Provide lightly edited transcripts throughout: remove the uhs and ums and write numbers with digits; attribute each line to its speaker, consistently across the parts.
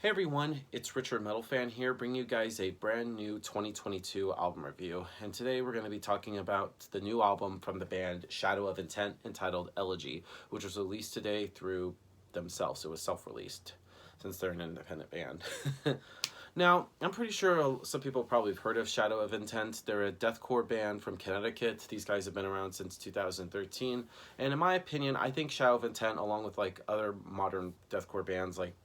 Speaker 1: Hey everyone, it's Richard Metal Fan here, bringing you guys a brand new 2022 album review. And today we're going to be talking about the new album from the band Shadow of Intent entitled Elegy, which was released today through themselves. It was self-released since they're an independent band. Now, I'm pretty sure some people probably have heard of Shadow of Intent. They're a deathcore band from Connecticut. These guys have been around since 2013. And in my opinion, I think Shadow of Intent, along with like other modern deathcore bands like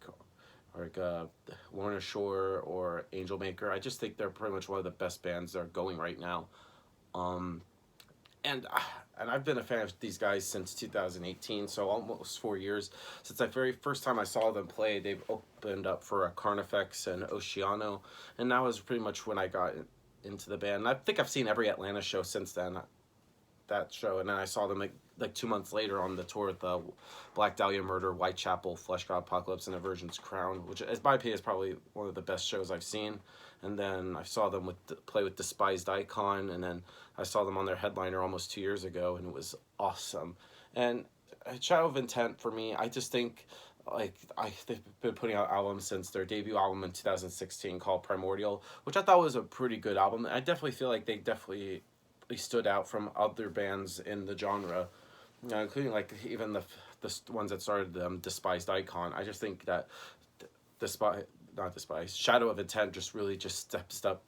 Speaker 1: Lorna Shore or Angel Maker, I just think they're pretty much one of the best bands that are going right now. Um, and I've been a fan of these guys since 2018, so almost 4 years. Since the very first time I saw them play, they've opened up for a Carnifex and Oceano, and that was pretty much when I got into the band. And I think I've seen every Atlanta show since then. That show, and then I saw them like 2 months later on the tour with the Black Dahlia Murder, Whitechapel, Flesh God Apocalypse, and Aversion's Crown, which, as my opinion, is probably one of the best shows I've seen. And then I saw them play with Despised Icon, and then I saw them on their headliner almost 2 years ago, and it was awesome. And Shadow of Intent, for me, I just think they've been putting out albums since their debut album in 2016 called Primordial, which I thought was a pretty good album. I definitely feel like they stood out from other bands in the genre, including like even the ones that started them, Despised Icon. I just think that Shadow of Intent just really just steps up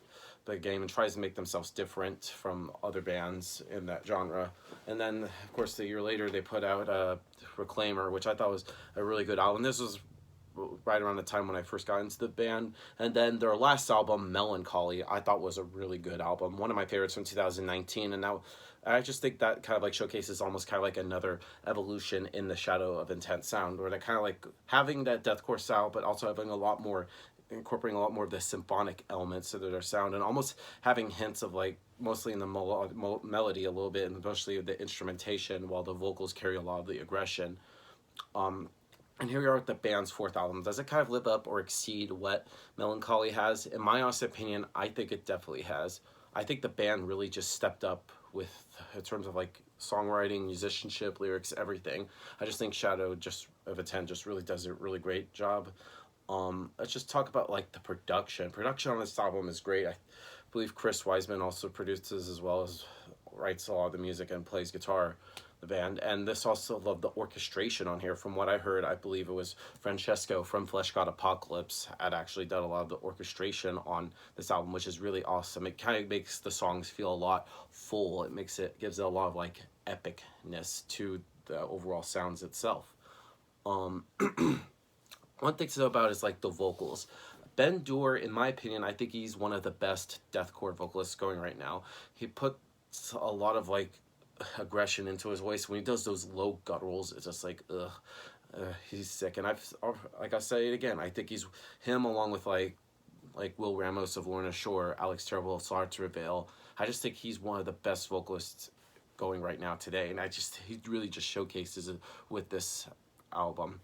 Speaker 1: the game and tries to make themselves different from other bands in that genre. And then, of course, the year later they put out Reclaimer, which I thought was a really good album. This was right around the time when I first got into the band. And then their last album, Melancholy, I thought was a really good album, one of my favorites from 2019. And now I just think that kind of like showcases almost kind of like another evolution in the Shadow of Intent sound, where they're kind of like having that deathcore style but also having incorporating a lot more of the symphonic elements to their sound, and almost having hints of like mostly in the melody a little bit, and mostly the instrumentation, while the vocals carry a lot of the aggression. And here we are with the band's fourth album. Does it kind of live up or exceed what Melancholy has? In my honest opinion, I think it definitely has. I think the band really just stepped up in terms of like songwriting, musicianship, lyrics, everything. I just think Shadow of Intent just really does a really great job. Let's just talk about like the production. Production on this album is great. I believe Chris Wiseman also produces as well as writes a lot of the music and plays guitar, the band. And this also loved the orchestration on here. From what I heard, I believe it was Francesco from Flesh God Apocalypse had actually done a lot of the orchestration on this album, which is really awesome. It kind of makes the songs feel a lot full. Gives it a lot of like epicness to the overall sounds itself. One thing to know about is like the vocals. Ben Dewar, in my opinion, I think he's one of the best deathcore vocalists going right now. He puts a lot of like aggression into his voice. When he does those low gutturals, it's just like he's sick. And I say it again, I think he's him, along with like Will Ramos of Lorna Shore, Alex Terrible of Slaughter to Reveal. I just think he's one of the best vocalists going right now today, and he really just showcases it with this album.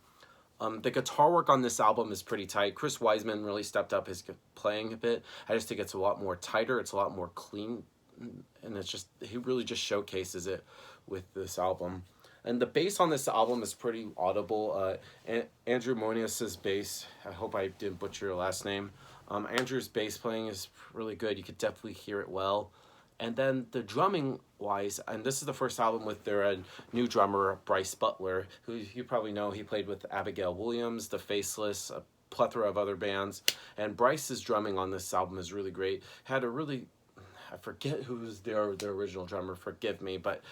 Speaker 1: The guitar work on this album is pretty tight. Chris Wiseman really stepped up his playing a bit. I just think it's a lot more tighter. It's a lot more clean, and he really just showcases it with this album. And the bass on this album is pretty audible. Andrew Monius's bass, I hope I didn't butcher your last name. Andrew's bass playing is really good. You could definitely hear it well. And then the drumming wise, and this is the first album with their new drummer, Bryce Butler, who you probably know. He played with Abigail Williams, The Faceless, a plethora of other bands. And Bryce's drumming on this album is really great. I forget who's their original drummer, forgive me, but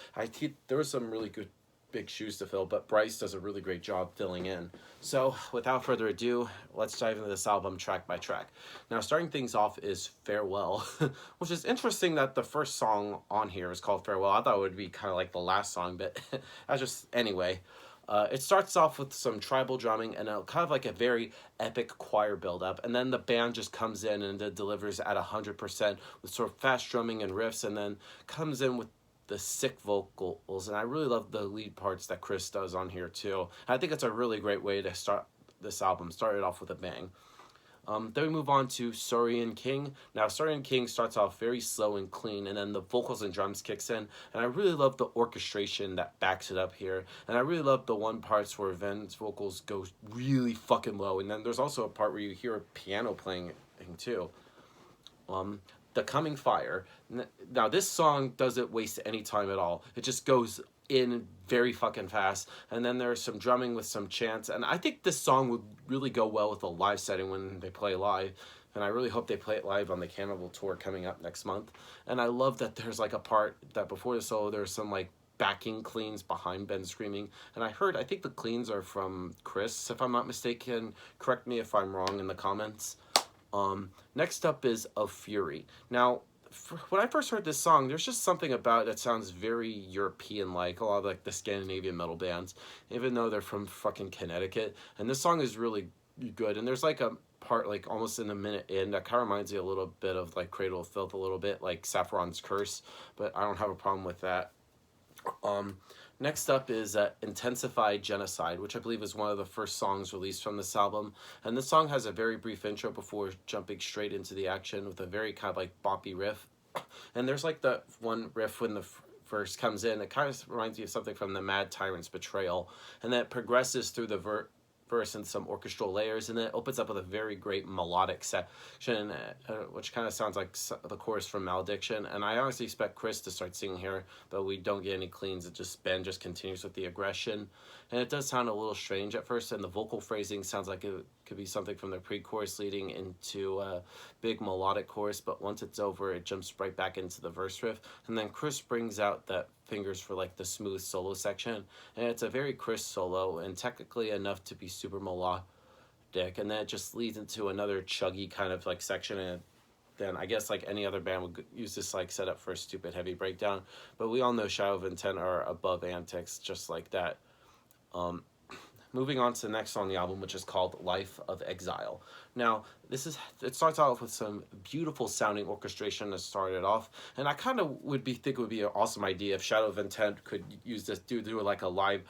Speaker 1: there was some really good big shoes to fill, but Bryce does a really great job filling in. So without further ado, let's dive into this album track by track. Now, starting things off is Farewell, which is interesting that the first song on here is called Farewell. I thought it would be kind of like the last song, but anyway. It starts off with some tribal drumming and kind of like a very epic choir build-up, and then the band just comes in and it delivers at 100% with sort of fast drumming and riffs, and then comes in with the sick vocals. And I really love the lead parts that Chris does on here too. I think it's a really great way to start this album. Start it off with a bang. Then we move on to Saurian King. Now, Saurian King starts off very slow and clean, and then the vocals and drums kicks in, and I really love the orchestration that backs it up here, and I really love the one parts where Ven's vocals go really fucking low, and then there's also a part where you hear a piano playing too. The Coming Fire. Now, this song doesn't waste any time at all. It just goes in very fucking fast, and then there's some drumming with some chants, and I think this song would really go well with a live setting when they play live, and I really hope they play it live on the Cannibal tour coming up next month. And I love that there's like a part that before the solo there's some like backing cleans behind Ben screaming, and I think the cleans are from Chris, if I'm not mistaken. Correct me if I'm wrong in the comments. Next up is Of Fury. Now, when I first heard this song, there's just something about it that sounds very European-like, a lot of like the Scandinavian metal bands, even though they're from fucking Connecticut. And this song is really good, and there's like a part like almost in a minute in that kind of reminds me a little bit of like Cradle of Filth, a little bit like Sapphiron's Curse, but I don't have a problem with that. Next up is Intensified Genocide, which I believe is one of the first songs released from this album. And this song has a very brief intro before jumping straight into the action with a very kind of like boppy riff. And there's like the one riff when the verse comes in, it kind of reminds me of something from the Mad Tyrant's Betrayal. And then it progresses through the verse and some orchestral layers, and then it opens up with a very great melodic section, which kind of sounds like the chorus from Malediction. And I honestly expect Chris to start singing here, but we don't get any cleans. Ben just continues with the aggression, and it does sound a little strange at first, and the vocal phrasing sounds like it could be something from the pre-chorus leading into a big melodic chorus, but once it's over it jumps right back into the verse riff, and then Chris brings out that fingers for like the smooth solo section, and it's a very Chris solo and technically enough to be super melodic, and then it just leads into another chuggy kind of like section, and then I guess like any other band would use this like setup for a stupid heavy breakdown, but we all know Shadow of Intent are above antics just like that. Moving on to the next song on the album, which is called Life of Exile. Now, it starts off with some beautiful sounding orchestration to start it off, and I kind of think it would be an awesome idea if Shadow of Intent could use this, do like a live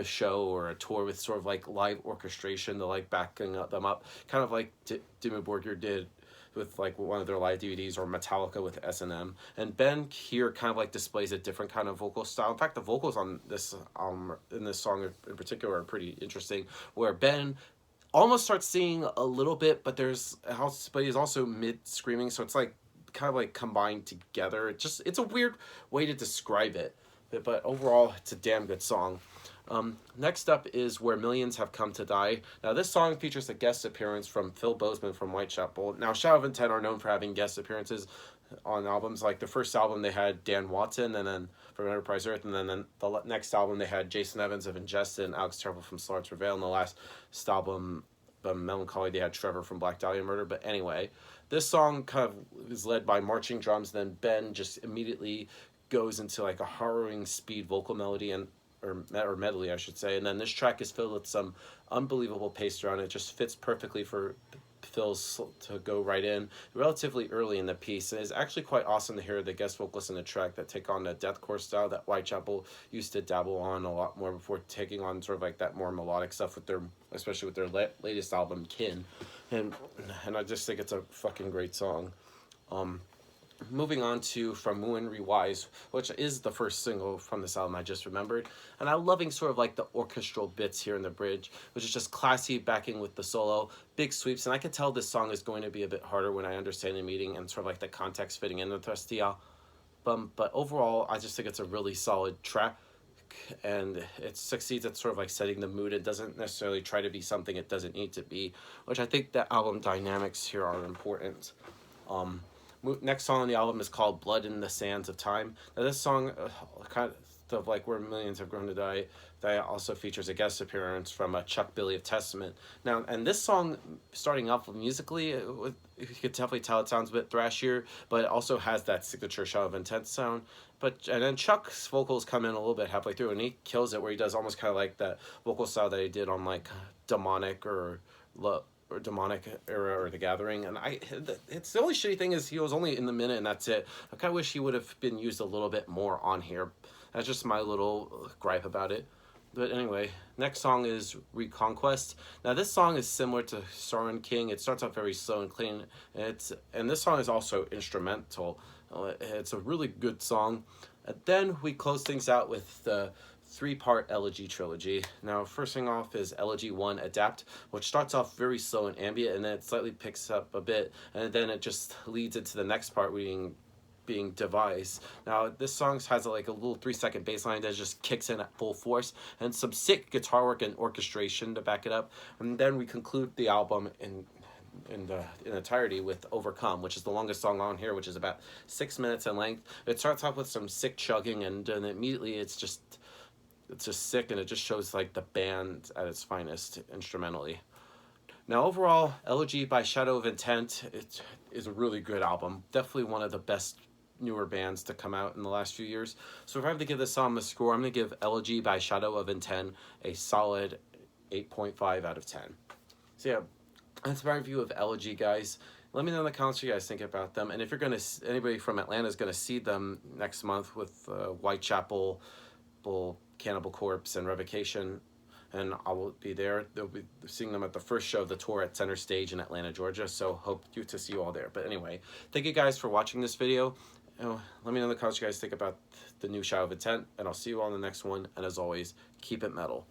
Speaker 1: show or a tour with sort of like live orchestration to like backing them up, kind of like Dimmu Borgir did with like one of their live DVDs, or Metallica with S&M. And Ben here kind of like displays a different kind of vocal style. In fact, the vocals on this in this song in particular are pretty interesting, where Ben almost starts singing a little bit, but he's also mid screaming, so it's like kind of like combined together. It's a weird way to describe it, but overall it's a damn good song. Next up is Where Millions Have Come to Die. Now, this song features a guest appearance from Phil Bozeman from Whitechapel. Now, Shadow of Intent are known for having guest appearances on albums. Like the first album, they had Dan Watson, and then from Enterprise Earth, and then the next album, they had Jason Evans of Ingested and Alex Terrible from Slaughter to Prevail, and the last album, Melancholy, they had Trevor from Black Dahlia Murder. But anyway, this song kind of is led by marching drums, then Ben just immediately goes into like a harrowing speed vocal melody or medley, I should say, and then this track is filled with some unbelievable pace throughout. It just fits perfectly for Phil's to go right in relatively early in the piece, and it's actually quite awesome to hear the guest vocalists in the track that take on the deathcore style that Whitechapel used to dabble on a lot more before taking on sort of like that more melodic stuff especially with their latest album, Kin, and I just think it's a fucking great song. Moving on to From Muin Rewise, which is the first single from this album I just remembered. And I'm loving sort of like the orchestral bits here in the bridge, which is just classy backing with the solo, big sweeps. And I can tell this song is going to be a bit harder when I understand the meaning and sort of like the context fitting in with the rest of the album. But overall, I just think it's a really solid track. And it succeeds at sort of like setting the mood. It doesn't necessarily try to be something it doesn't need to be, which I think the album dynamics here are important. Next song on the album is called Blood in the Sands of Time. Now this song, kind of like Where Millions Have Grown to Die, that also features a guest appearance from Chuck Billy of Testament. Now, and this song, starting off musically, you could definitely tell it sounds a bit thrashier, but it also has that signature Shadow of Intent sound. And then Chuck's vocals come in a little bit halfway through, and he kills it where he does almost kind of like that vocal style that he did on like Demonic or Demonic Era or The Gathering. And it's the only shitty thing is he was only in the minute and that's it. I kind of wish he would have been used a little bit more on here. That's just my little gripe about it. But anyway, next song is Reconquest. Now this song is similar to Saurian King. It starts off very slow and clean. And this song is also instrumental. It's a really good song. And then we close things out with the three-part Elegy trilogy. Now, first thing off is Elegy 1 Adapt, which starts off very slow and ambient, and then it slightly picks up a bit, and then it just leads into the next part, being Device. Now, this song has like a little 3-second bass line that just kicks in at full force, and some sick guitar work and orchestration to back it up. And then we conclude the album in entirety with Overcome, which is the longest song on here, which is about 6 minutes in length. It starts off with some sick chugging, and then immediately it's just sick, and it just shows like the band at its finest instrumentally. Now, overall, Elegy by Shadow of Intent, it is a really good album. Definitely one of the best newer bands to come out in the last few years. So if I have to give this song a score, I'm going to give Elegy by Shadow of Intent a solid 8.5 out of 10. So yeah, that's my review of Elegy, guys. Let me know in the comments what you guys think about them. And if you're anybody from Atlanta is going to see them next month with Whitechapel, Cannibal Corpse, and Revocation, and I will be there. They'll be seeing them at the first show of the tour at Center Stage in Atlanta, Georgia. So hope to see you all there. But anyway, thank you guys for watching this video. Let me know in the comments what you guys think about the new Shadow of Intent, and I'll see you all in the next one. And as always, keep it metal.